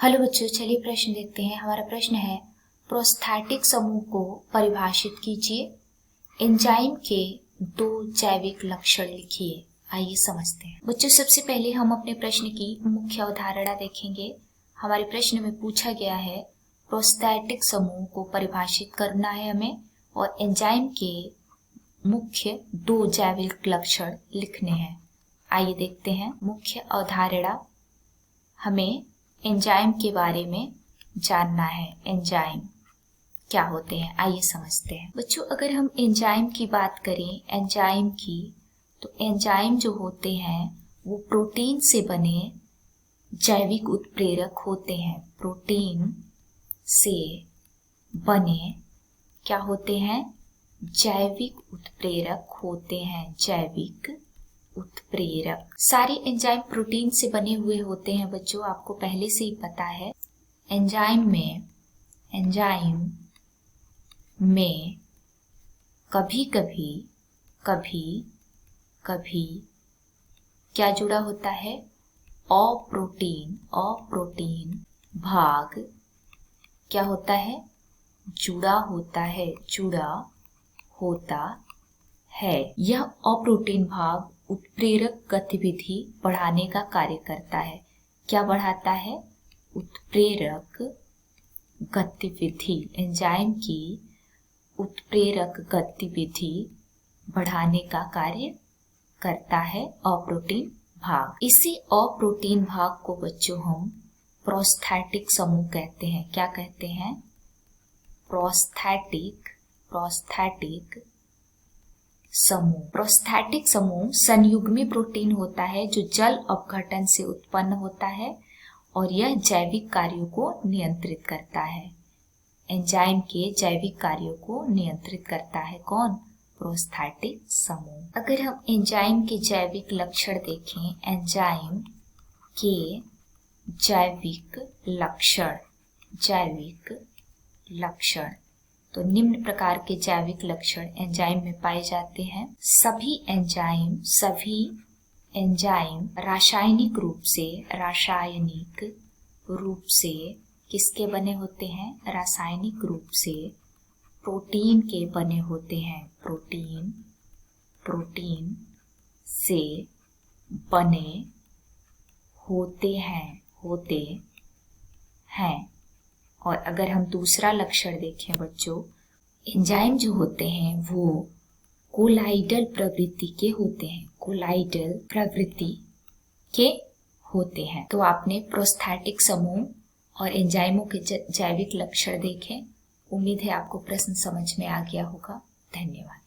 Hello बच्चों, चलिए प्रश्न देखते हैं। हमारा प्रश्न है प्रोस्थेटिक समूह को परिभाषित कीजिए। एंजाइम के दो जैविक लक्षण लिखिए। आइए समझते हैं। बच्चों, सबसे पहले हम अपने प्रश्न की मुख्य अवधारणा देखेंगे। हमारे प्रश्न में पूछा गया है प्रोस्थेटिक समूह को परिभाषित करना है हमें, और एंजाइम के मुख्य दो जैविक लक्षण लिखने हैं। आइए देखते हैं। मुख्य अवधारणा, हमें एंजाइम के बारे में जानना है। एंजाइम क्या होते हैं, आइए समझते हैं। बच्चों, अगर हम एंजाइम की बात करें, एंजाइम की, तो एंजाइम जो होते हैं वो प्रोटीन से बने जैविक उत्प्रेरक होते हैं। प्रोटीन से बने क्या होते हैं? जैविक उत्प्रेरक होते हैं। जैविक उत्प्रेरक। सारे एंजाइम प्रोटीन से बने हुए होते हैं बच्चों, आपको पहले से ही पता है। एंजाइम में कभी कभी क्या जुड़ा होता है? अप्रोटीन भाग क्या होता है? जुड़ा होता है। यह अप्रोटीन भाग उत्प्रेरक गतिविधि बढ़ाने का कार्य करता है। क्या बढ़ाता है? उत्प्रेरक गतिविधि। एंजाइम की उत्प्रेरक गतिविधि बढ़ाने का कार्य करता है अप्रोटीन भाग। इसी अप्रोटीन भाग को बच्चों हम प्रोस्थेटिक समूह कहते हैं। क्या कहते हैं? प्रोस्थेटिक समूह। प्रोस्थेटिक समूह संयुग्मी प्रोटीन होता है जो जल अपघटन से उत्पन्न होता है, और यह जैविक कार्यों को नियंत्रित करता है। एंजाइम के जैविक कार्यों को नियंत्रित करता है कौन? प्रोस्थेटिक समूह। अगर हम एंजाइम के जैविक लक्षण देखें, एंजाइम के जैविक लक्षण तो निम्न प्रकार के जैविक लक्षण एंजाइम में पाए जाते हैं। सभी एंजाइम रासायनिक रूप से किसके बने होते हैं? रासायनिक रूप से प्रोटीन के बने होते हैं। प्रोटीन से बने होते हैं। और अगर हम दूसरा लक्षण देखें बच्चों, एंजाइम जो होते हैं वो कोलाइडल प्रवृत्ति के होते हैं। तो आपने प्रोस्थेटिक समूह और एंजाइमों के जैविक लक्षण देखे। उम्मीद है आपको प्रश्न समझ में आ गया होगा। धन्यवाद।